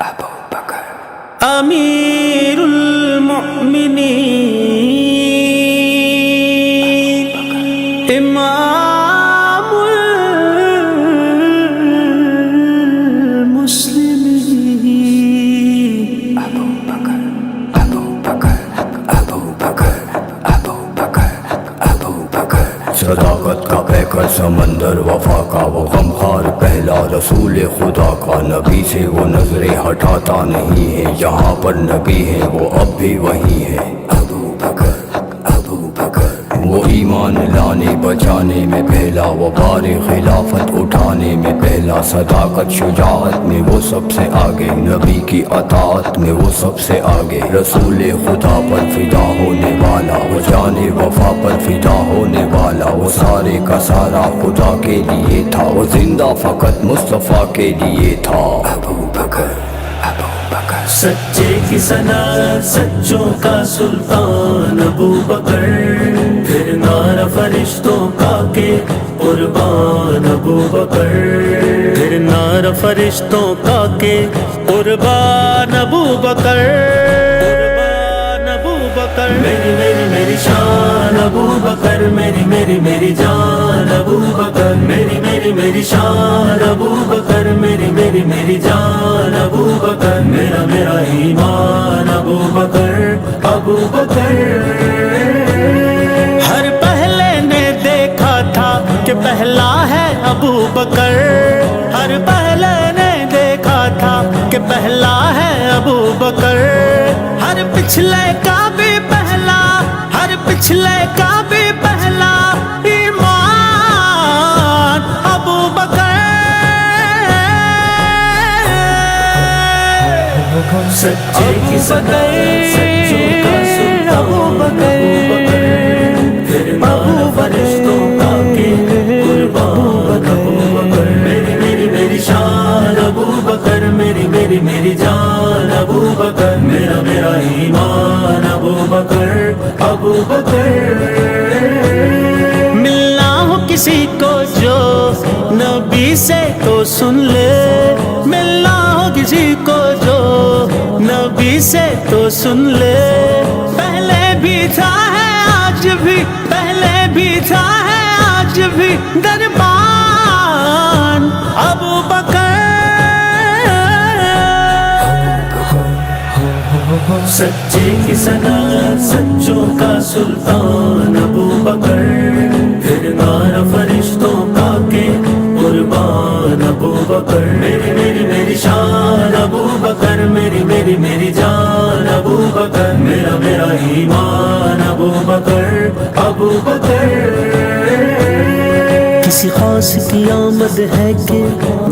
ابو بکر امیر المؤمنین امام المسلمین ابو بکر ابو بکر ابو بکر ابو بکر ابو بکر صداقت کا پیکر سمندر وفا کا وہ غمخوار پہلا رسول خدا کا نبی سے وہ نظریں ہٹاتا نہیں ہے یہاں پر نبی ہے وہ اب بھی وہی ہے ابو بکر ابو بکر وہ ایمان لانے بچانے میں پہلا وہ بار خلافت اٹھانے میں پہلا صداقت شجاعت میں وہ سب سے آگے نبی کی اطاعت میں وہ سب سے آگے رسول خدا پر فدا ہونے والا وہ جان وفا پر فدا ہونے والا وہ سارے کا سارا خدا کے لیے تھا وہ زندہ فقط مصطفیٰ کے لیے تھا ابو بکر ابو بکر سچے کی صنعت سچوں کا سلطان ابو بکر پھر نعرہ فرشتوں کا کہ قربان ابو بکر پھر نعرہ فرشتوں کا کہ قربان ابو بکر قربان ابو بکر میری میری میری شان ابو بکر میری میری میری جان ابو بکر میری میری میری شان ابو بکر میری میری میری جان ابو بکر میرا میرا ایمان ابو بکر ابو بکر ہر پہلے نے دیکھا تھا کہ پہلا ہے ابو بکر ہر پہلے نے دیکھا تھا کہ پہلا ہے ابو بکر ہر پچھلے کا بھی پہلا ہر پچھلے کا بھی پہلا ایمان ابو بکر سچے کی صداقت سچوں کا سلطان ابو بکر پھر نعرہ فرشتوں کا کہ قربان ابو بکر میری میری میری شان ابو بکر میری میری میری جان ابو بکر میرا میرا ایمان ابو بکر ابو بکر ملنا ہو کسی کو جو نبی سے تو سن لے ملنا ہو کسی کو جو نبی سے تو سن لے پہلے بھی تھا ہے آج بھی پہلے بھی تھا ہے آج بھی دربان ابو بکر سچے کی صنعت سچوں کا سلطان ابو بکر پھر نعرہ فرشتوں کا کہ قربان ابو بکر میری میری میری شان ابو بکر میری میری میری جان ابو بکر میرا میرا ایمان ابو بکر ابو بکر کسی خاص کی آمد ہے کہ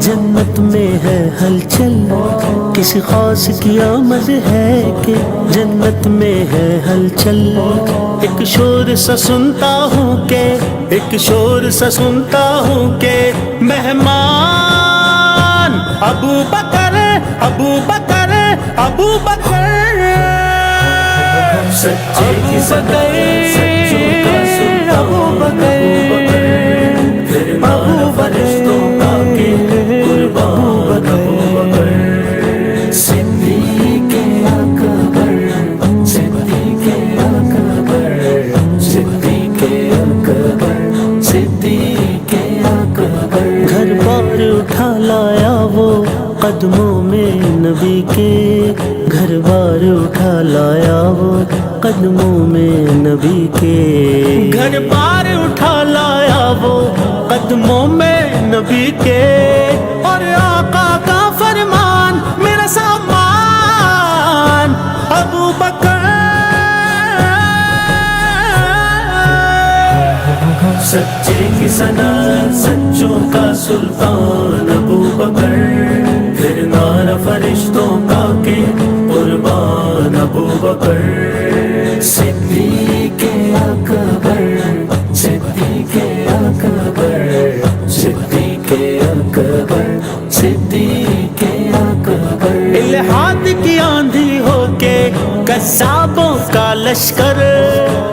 جنت میں ہے ہلچل کسی خاص کی آمد ہے کہ جنت میں ہے ہلچل ایک شور سا سنتا ہوں کہ ایک شور سا سنتا ہوں کہ مہمان ابو بکر ابو بکر ابو بکر سچے کی صداقت سچوں کا سلطان ابو بکر پھر نعرہ فرشتوں کا کہ قربان ابو بکر صدیق اکبر صدیق اکبر صدیق اکبر صدیق اکبر گھر بار اٹھا لایا وہ قدموں میں نبی کے گھر بار اٹھا لایا وہ قدموں میں نبی کے گھر بار اٹھا لایا وہ قدموں میں نبی کے اور آقا کا فرمان میرا سامان ابو بکر سچے کی صنعت سچوں کا سلطان ابو بکر پھر نعرہ فرشتوں کا کہ قربان ابو بکر صدیق اکبر صدیق اکبر صدیق اکبر صدیق اکبر الہاد کی آندھی ہو کے قصابوں کا لشکر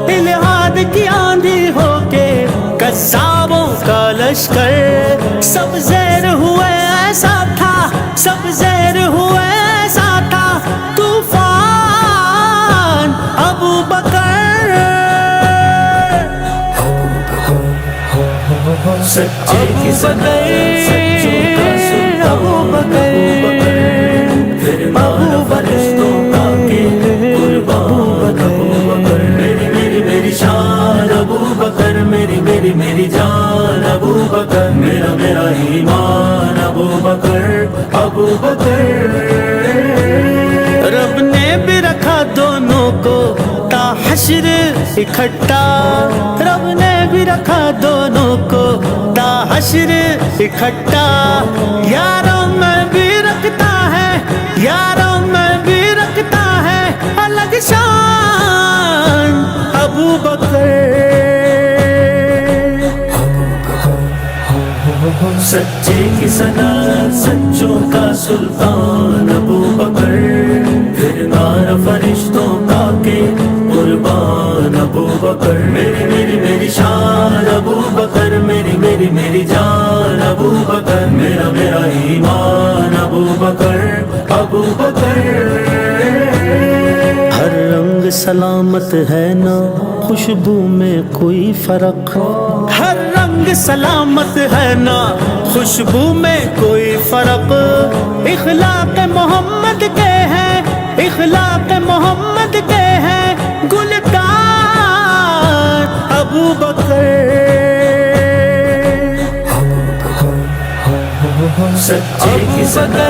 الہاد کی آندھی ہو کے قصابوں کا لشکر سب زیر ہوئے ایسا تھا سب زیر ہوئے سچے کی سدا سچوں کا سلطان ابو بکر پھر نار فرشتوں کا کے قربان ابو بکر میری میری میری شان ابو بکر میری میری میری جان ابو بکر میرا میرا ایمان ابو بکر ابو بکر رب نے بھی رکھا دونوں کو تا حشر اکٹھا رب نے بھی رکھا دونوں کو تا حشر اکٹھا یاروں میں بھی رکھتا ہے یاروں میں بھی رکھتا ہے الگ شان ابو بکر سچے کی سنا سچوں کا سلطان ابو بکر پھر نار فرشتوں کا کے قربان ابو بکر میری میری میری شان ابو بکر میری میری میری جان ابو بکر میرا میرا ایمان ابو بکر ابو بکر ہر رنگ سلامت ہے نا خوشبو میں کوئی فرق ہر رنگ سلامت ہے نا خوشبو میں کوئی فرق اخلاق محمد کے ہیں اخلاق محمد کے ہیں گلکار ابو بکر سچے کی سدا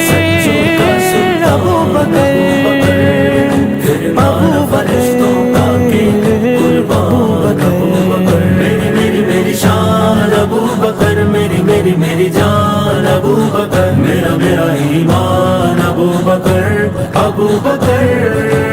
سچوں کا سلطان ابو بکر پھر نار فرشتوں کا کے قربان ابو بکر میری میری میری شان ابو بکر میری میری میری جان ابو بکر میرا میرا ایمان ابو بکر ابو بکر